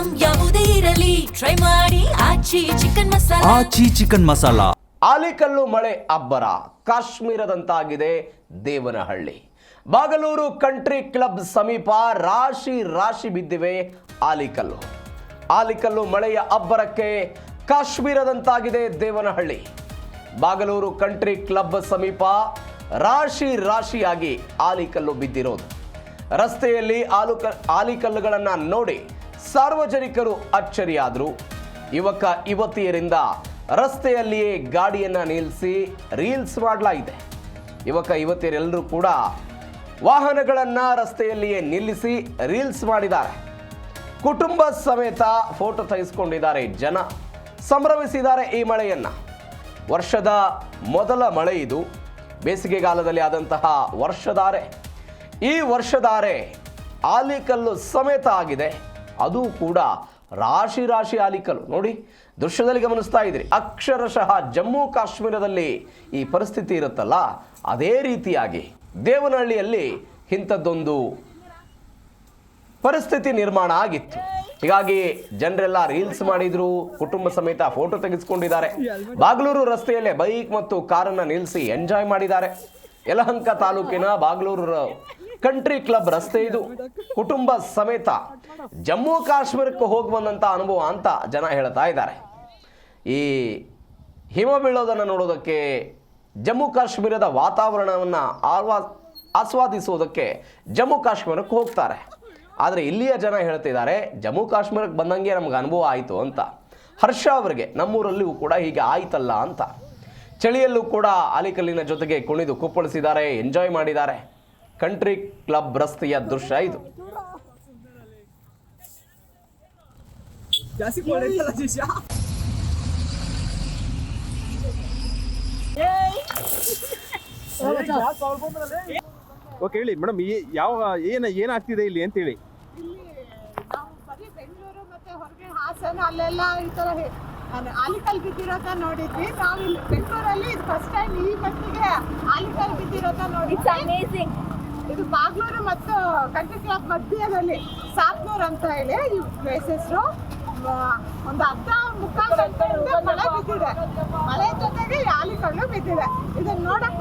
Item ಯಾವುದೇ ಇರಲಿ try ಮಾಡಿ ಆಚಿ ಚಿಕನ್ ಮಸಾಲಾ. ಆಲಿಕಲ್ಲು ಮಳೆ ಅಬ್ಬರ ಕಾಶ್ಮೀರದಂತಾಗಿದೆ ದೇವನಹಳ್ಳಿ. ಬಾಗಲೂರು ಕಂಟ್ರಿ ಕ್ಲಬ್ ಸಮೀಪ ರಾಶಿ ಬಿದ್ದಿವೆ ಆಲಿಕಲ್ಲು. ಆಲಿಕಲ್ಲು ಮಳೆಯ ಅಬ್ಬರಕ್ಕೆ ಕಾಶ್ಮೀರದಂತಾಗಿದೆ ದೇವನಹಳ್ಳಿ. ಬಾಗಲೂರು ಕಂಟ್ರಿ ಕ್ಲಬ್ ಸಮೀಪ ರಾಶಿಯಾಗಿ ಆಲಿಕಲ್ಲು ಬಿದ್ದಿರೋದು. ರಸ್ತೆಯಲ್ಲಿ ಆಲಿಕಲ್ಲುಗಳನ್ನು ನೋಡಿ ಸಾರ್ವಜನಿಕರು ಅಚ್ಚರಿಯಾದರು. ಯುವತಿಯರಿಂದ ರಸ್ತೆಯಲ್ಲಿಯೇ ಗಾಡಿಯನ್ನು ನಿಲ್ಲಿಸಿ ರೀಲ್ಸ್ ಮಾಡಲಾಗಿದೆ. ಯುವತಿಯರೆಲ್ಲರೂ ಕೂಡ ವಾಹನಗಳನ್ನು ರಸ್ತೆಯಲ್ಲಿಯೇ ನಿಲ್ಲಿಸಿ ರೀಲ್ಸ್ ಮಾಡಿದ್ದಾರೆ. ಕುಟುಂಬ ಸಮೇತ ಫೋಟೋ ತೆಗೆಸಿಕೊಂಡಿದ್ದಾರೆ. ಜನ ಸಂಭ್ರಮಿಸಿದ್ದಾರೆ ಈ ಮಳೆಯನ್ನು. ವರ್ಷದ ಮೊದಲ ಮಳೆ ಇದು. ಬೇಸಿಗೆಗಾಲದಲ್ಲಿ ಆದಂತಹ ವರ್ಷಧಾರೆ. ಈ ವರ್ಷಧಾರೆ ಆಲಿಕಲ್ಲು ಸಮೇತ ಆಗಿದೆ. ಅದು ಕೂಡ ರಾಶಿ ಆಲಿಕಲ್ಲು. ನೋಡಿ, ದೃಶ್ಯದಲ್ಲಿ ಗಮನಿಸ್ತಾ ಇದ್ರಿ. ಅಕ್ಷರಶಃ ಜಮ್ಮು ಕಾಶ್ಮೀರದಲ್ಲಿ ಈ ಪರಿಸ್ಥಿತಿ ಇರುತ್ತಲ್ಲ, ಅದೇ ರೀತಿಯಾಗಿ ದೇವನಹಳ್ಳಿಯಲ್ಲಿ ಇಂಥದ್ದೊಂದು ಪರಿಸ್ಥಿತಿ ನಿರ್ಮಾಣ ಆಗಿತ್ತು. ಹೀಗಾಗಿ ಜನರೆಲ್ಲ ರೀಲ್ಸ್ ಮಾಡಿದ್ರು, ಕುಟುಂಬ ಸಮೇತ ಫೋಟೋ ತೆಗೆದುಕೊಂಡಿದ್ದಾರೆ. ಬಾಗಲೂರು ರಸ್ತೆಯಲ್ಲೇ ಬೈಕ್ ಮತ್ತು ಕಾರನ್ನು ನಿಲ್ಲಿಸಿ ಎಂಜಾಯ್ ಮಾಡಿದ್ದಾರೆ. ಯಲಹಂಕ ತಾಲೂಕಿನ ಬಾಗಲೂರು ಕಂಟ್ರಿ ಕ್ಲಬ್ ರಸ್ತೆ ಇದು. ಕುಟುಂಬ ಸಮೇತ ಜಮ್ಮು ಕಾಶ್ಮೀರಕ್ಕೆ ಹೋಗಿ ಬಂದಂಥ ಅನುಭವ ಅಂತ ಜನ ಹೇಳ್ತಾ ಇದ್ದಾರೆ. ಈ ಹಿಮ ಬೀಳೋದನ್ನು ನೋಡೋದಕ್ಕೆ, ಜಮ್ಮು ಕಾಶ್ಮೀರದ ವಾತಾವರಣವನ್ನು ಆಸ್ವಾದಿಸೋದಕ್ಕೆ ಜಮ್ಮು ಕಾಶ್ಮೀರಕ್ಕೆ ಹೋಗ್ತಾರೆ. ಆದರೆ ಇಲ್ಲಿಯ ಜನ ಹೇಳ್ತಿದ್ದಾರೆ, ಜಮ್ಮು ಕಾಶ್ಮೀರಕ್ಕೆ ಬಂದಂಗೆ ನಮ್ಗೆ ಅನುಭವ ಆಯಿತು ಅಂತ. ಹರ್ಷ ಅವರಿಗೆ ನಮ್ಮೂರಲ್ಲಿಯೂ ಕೂಡ ಹೀಗೆ ಆಯ್ತಲ್ಲ ಅಂತ. ಚಳಿಯಲ್ಲೂ ಕೂಡ ಆಲಿಕಲ್ಲಿನ ಜೊತೆಗೆ ಕುಣಿದು ಕುಪ್ಪಳಿಸಿದ್ದಾರೆ, ಎಂಜಾಯ್ ಮಾಡಿದ್ದಾರೆ. ಕಂಟ್ರಿ ಕ್ಲಬ್ ರಸ್ತೆಯ ದೃಶ್ಯ ಇದು. ಓಕೆ, ಹೇಳಿ ಮೇಡಮ್, ಏನಾಗ್ತಿದೆ ಇಲ್ಲಿ ಅಂತ ಹೇಳಿ. ಬೆಂಗಳೂರು ಮತ್ತೆ ಹೊರಗೆ ಹಾಸನ ಅಲ್ಲೆಲ್ಲ ಈ ತರ ಆಲಿಕಲ್ ಬಿದ್ದಿರೋದ ನೋಡಿದ್ವಿ. ನಾವು ಇಲ್ಲಿ ಬೆಂಗಳೂರಲ್ಲಿ ಇದು ಫಸ್ಟ್ ಟೈಮ್ ಈ ಮಟ್ಟಿಗೆ ಆಲಿಕಲ್ ಬಿದ್ದಿರೋದ ನೋಡಿದ್ವಿ. ಇದು ಬಾಗ್ಲೂರು ಮತ್ತು ಕಂಟ್ರಿ ಕ್ಲಬ್ ಮಧ್ಯದಲ್ಲಿ ಸಾತ್ನೂರ್ ಅಂತ ಹೇಳಿ ಈ ಪ್ಲೇಸ್ ಹೆಸರು. ಒಂದು ಮುಕ್ಕಾಲು ಗಂಟೆಯಿಂದ ಮಳೆ ಬಿದ್ದಿದೆ. ಮಳೆ ಜೊತೆಗೆ ಆಲಿಕಲ್ಲು ಬಿದ್ದಿದೆ. ಇದನ್ನ ನೋಡಕ್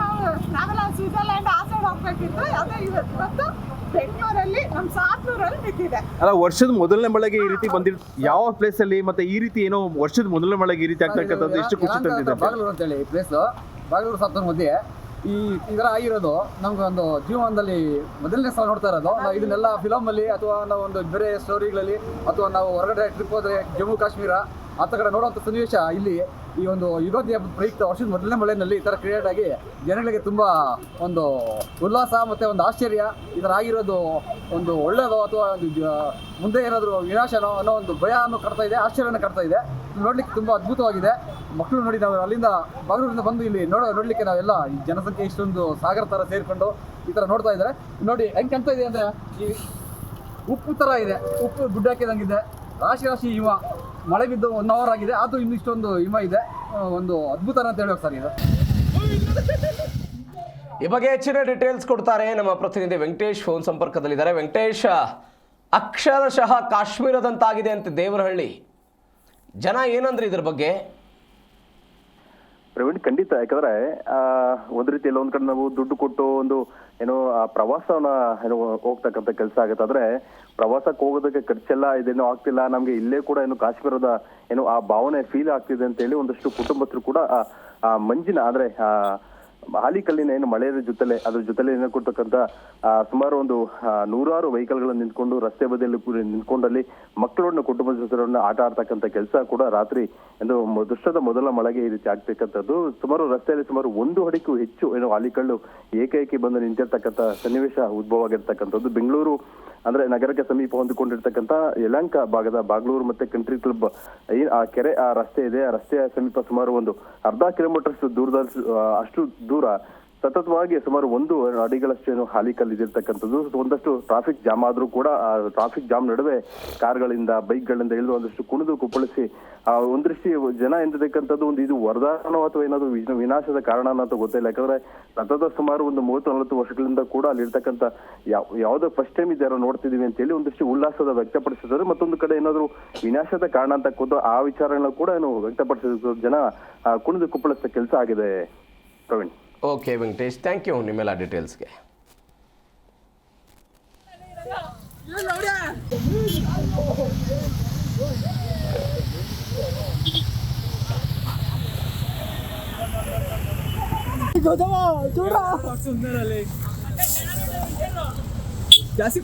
ನಾವೆಲ್ಲ ಸ್ವಿಟ್ಜರ್ಲ್ಯಾಂಡ್ ಆ ಸೈಡ್ ಹೋಗ್ಬೇಕಿತ್ತು. ಅದೇ ಇವತ್ತು ಬೆಂಗಳೂರಲ್ಲಿ ನಮ್ಮ ಸಾತ್ನೂರಲ್ಲಿ ಬಿದ್ದಿದೆ. ಅಲ್ಲ, ವರ್ಷದ ಮೊದಲನೇ ಮಳೆಗೆ ಈ ರೀತಿ ಯಾವ ಪ್ಲೇಸ್ ಅಲ್ಲಿ ಮತ್ತೆ ಈ ರೀತಿ ಏನೋ ವರ್ಷದ ಮೊದಲನೇ ಮಳೆಗೆ ಈ ರೀತಿ ಆಗ್ತಕ್ಕಂಥದ್ದು ಎಷ್ಟು ಖುಷಿ ತಂದಿದೆ. ಬಾಗಲೂರು ಅಂತ ಹೇಳಿ ಪ್ಲೇಸ್, ಬಾಗಲೂರು ಸಾತ್ನೂರ್ ಮಧ್ಯೆ ಈ ಥರ ಆಗಿರೋದು ನಮ್ಗೆ ಒಂದು ಜೀವನದಲ್ಲಿ ಮೊದಲನೇ ಸಲ ನೋಡ್ತಾ ಇರೋದು. ಇದನ್ನೆಲ್ಲ ಫಿಲಮಲ್ಲಿ ಅಥವಾ ನಾವು ಒಂದು ಬೇರೆ ಸ್ಟೋರಿಗಳಲ್ಲಿ ಅಥವಾ ನಾವು ಹೊರಗಡೆ ಟ್ರಿಪ್ ಹೋದರೆ ಜಮ್ಮು ಕಾಶ್ಮೀರ ಆ ಕಡೆ ನೋಡುವಂಥ ಸನ್ನಿವೇಶ ಇಲ್ಲಿ ಈ ಒಂದು ಯುಗಾದಿ ಹಬ್ಬದ ಪ್ರಯುಕ್ತ ವರ್ಷದ ಮೊದಲನೇ ಮಳೆಯಲ್ಲಿ ಈ ಥರ ಕ್ರಿಯೇಟ್ ಆಗಿ ಜನಗಳಿಗೆ ತುಂಬ ಒಂದು ಉಲ್ಲಾಸ ಮತ್ತು ಒಂದು ಆಶ್ಚರ್ಯ. ಈ ಥರ ಆಗಿರೋದು ಒಂದು ಒಳ್ಳೆಯದು ಅಥವಾ ಒಂದು ಮುಂದೆ ಏನಾದರೂ ವಿನಾಶನೋ ಅನ್ನೋ ಒಂದು ಭಯನೂ ಕಾಡ್ತಾ ಇದೆ, ಆಶ್ಚರ್ಯನ ಕಾಡ್ತಾ ಇದೆ. ನೋಡ್ಲಿಕ್ಕೆ ತುಂಬ ಅದ್ಭುತವಾಗಿದೆ. ಮಕ್ಕಳು ನೋಡಿ, ನಾವು ಅಲ್ಲಿಂದ ಬಾಗಲೂರಿಂದ ಬಂದು ಇಲ್ಲಿ ನೋಡಲಿಕ್ಕೆ ನಾವೆಲ್ಲ ಈ ಜನಸಂಖ್ಯೆ ಇಷ್ಟೊಂದು ಸಾಗರ ಥರ ಸೇರಿಕೊಂಡು ಈ ಥರ ನೋಡ್ತಾ ಇದ್ದಾರೆ. ನೋಡಿ ಹೆಂಗೆ ಕಾಣ್ತಾ ಇದೆ ಅಂದರೆ, ಈ ಉಪ್ಪು ಥರ ಇದೆ, ಉಪ್ಪು ಗುಡ್ಡ ಹಾಕಿದಂಗಿದೆ. ರಾಶಿ ಹಿಮ ಮಳೆ ಬಿದ್ದು 1 ಅವರ್ ಆಗಿದೆ, ಅದು ಇನ್ನು ಇಷ್ಟೊಂದು ಹಿಮ ಇದೆ. ಒಂದು ಅದ್ಭುತ ಅಂತ ಹೇಳೋಕೆ ಸರ್ ಇದು. ಈ ಬಗ್ಗೆ ಹೆಚ್ಚಿನ ಡೀಟೇಲ್ಸ್ ಕೊಡ್ತಾರೆ ನಮ್ಮ ಪ್ರತಿನಿಧಿ ವೆಂಕಟೇಶ್. ಫೋನ್ ಸಂಪರ್ಕದಲ್ಲಿದ್ದಾರೆ. ವೆಂಕಟೇಶ್, ಅಕ್ಷರಶಃ ಕಾಶ್ಮೀರದಂತಾಗಿದೆ ಅಂತ ದೇವನಹಳ್ಳಿ. ಜನ ಏನಂದ್ರೆ ಇದ್ರ ಬಗ್ಗೆ? ಪ್ರವೀಣ್, ಖಂಡಿತ. ಯಾಕಂದ್ರೆ ಒಂದ್ ರೀತಿಯಲ್ಲಿ ಒಂದ್ ಕಡೆ ನಾವು ದುಡ್ಡು ಕೊಟ್ಟು ಒಂದು ಪ್ರವಾಸವನ್ನ ಹೋಗ್ತಕ್ಕಂಥ ಕೆಲಸ ಆಗತ್ತೆ. ಆದ್ರೆ ಪ್ರವಾಸಕ್ಕೆ ಹೋಗೋದಕ್ಕೆ ಖರ್ಚೆಲ್ಲ ಇದೇನೋ ಆಗ್ತಿಲ್ಲ, ನಮ್ಗೆ ಇಲ್ಲೇ ಕೂಡ ಕಾಶ್ಮೀರದ ಆ ಭಾವನೆ ಫೀಲ್ ಆಗ್ತಿದೆ ಅಂತ ಹೇಳಿ ಒಂದಷ್ಟು ಕುಟುಂಬಸ್ಥರು ಕೂಡ ಮಂಜಿನ ಅಂದ್ರೆ ಆಲಿಕಲ್ಲಿನ ಮಳೆಯ ಅದ್ರ ಜೊತೆಲೆ ಕೊಡ್ತಕ್ಕಂಥ ಸುಮಾರು ಒಂದು 100 ವೆಹಿಕಲ್ಗಳನ್ನು ನಿಂತ್ಕೊಂಡು ರಸ್ತೆ ಬದಿಯಲ್ಲಿ ನಿಂತ್ಕೊಂಡಲ್ಲಿ ಮಕ್ಕಳನ್ನ ಕುಟುಂಬದ ಜೊತೆಗಳನ್ನ ಆಟ ಆಡ್ತಕ್ಕಂಥ ಕೆಲಸ ಕೂಡ ರಾತ್ರಿ ದೃಶ್ಯದ ಮೊದಲ ಮಳೆಗೆ ಈ ರೀತಿ ಆಗ್ತಕ್ಕಂಥದ್ದು. ಸುಮಾರು ರಸ್ತೆಯಲ್ಲಿ ಸುಮಾರು 1 ಅಡಿಗೂ ಹೆಚ್ಚು ಆಲಿಕಲ್ಲು ಏಕೈಕಿ ಬಂದು ನಿಂತಿರ್ತಕ್ಕಂಥ ಸನ್ನಿವೇಶ ಉದ್ಭವ ಆಗಿರ್ತಕ್ಕಂಥದ್ದು. ಬೆಂಗಳೂರು ಅಂದ್ರೆ ನಗರಕ್ಕೆ ಸಮೀಪ ಹೊಂದಿಕೊಂಡಿರ್ತಕ್ಕಂಥ ಯಲಹಂಕ ಭಾಗದ ಬಾಗಲೂರು ಮತ್ತೆ ಕಂಟ್ರಿ ಕ್ಲಬ್ ಆ ಕೆರೆ, ಆ ರಸ್ತೆ ಇದೆ. ಆ ರಸ್ತೆಯ ಸಮೀಪ ಸುಮಾರು ಒಂದು 1/2 ಕಿಲೋಮೀಟರ್ ದೂರದಲ್ಲಿ ಅಷ್ಟು ದೂರ ಸತತವಾಗಿ ಸುಮಾರು 1 ಅಡಿಗಳಷ್ಟು ಏನು ಹಾಲಿ ಕಲ್ಲಿದಿರ್ತಕ್ಕಂಥದ್ದು. ಒಂದಷ್ಟು ಟ್ರಾಫಿಕ್ ಜಾಮ್ ಆದ್ರೂ ಕೂಡ ಆ ಟ್ರಾಫಿಕ್ ಜಾಮ್ ನಡುವೆ ಕಾರ್ಗಳಿಂದ ಬೈಕ್ಗಳಿಂದ ಇಳಿದು ಒಂದಷ್ಟು ಕುಣಿದು ಕುಪ್ಪಳಿಸಿ ಒಂದೃಷ್ಟಿ ಜನ ಎಂದಿರ್ತಕ್ಕಂಥದ್ದು ಒಂದು ಇದು ವರದಾನ ಅಥವಾ ಏನಾದ್ರು ವಿನಾಶದ ಕಾರಣ ಅಂತ ಗೊತ್ತಿಲ್ಲ. ಯಾಕಂದ್ರೆ ಸತತ ಸುಮಾರು ಒಂದು 30-40 ವರ್ಷಗಳಿಂದ ಕೂಡ ಅಲ್ಲಿರ್ತಕ್ಕಂಥ ಯಾವ್ದೋ ಫಸ್ಟ್ ಟೈಮ್ ಇದ್ಯಾರೋ ನೋಡ್ತಿದೀವಿ ಅಂತ ಹೇಳಿ ಒಂದಷ್ಟು ಉಲ್ಲಾಸದ ವ್ಯಕ್ತಪಡಿಸಿದ್ದಾರೆ. ಮತ್ತೊಂದು ಕಡೆ ಏನಾದ್ರು ವಿನಾಶದ ಕಾರಣ ಅಂತ ಕೂತು ಆ ವಿಚಾರಗಳನ್ನ ಕೂಡ ಏನು ವ್ಯಕ್ತಪಡಿಸಿದ ಜನ ಕುಣಿದು ಕುಪ್ಪಳಿಸಿದ ಕೆಲಸ ಆಗಿದೆ. Praveen. Okay Venkatesh, thank you ನಿಮ್ಮೆಲ್ಲ ಡೀಟೇಲ್ಸ್ಗೆ. ಜಾಸ್ತಿ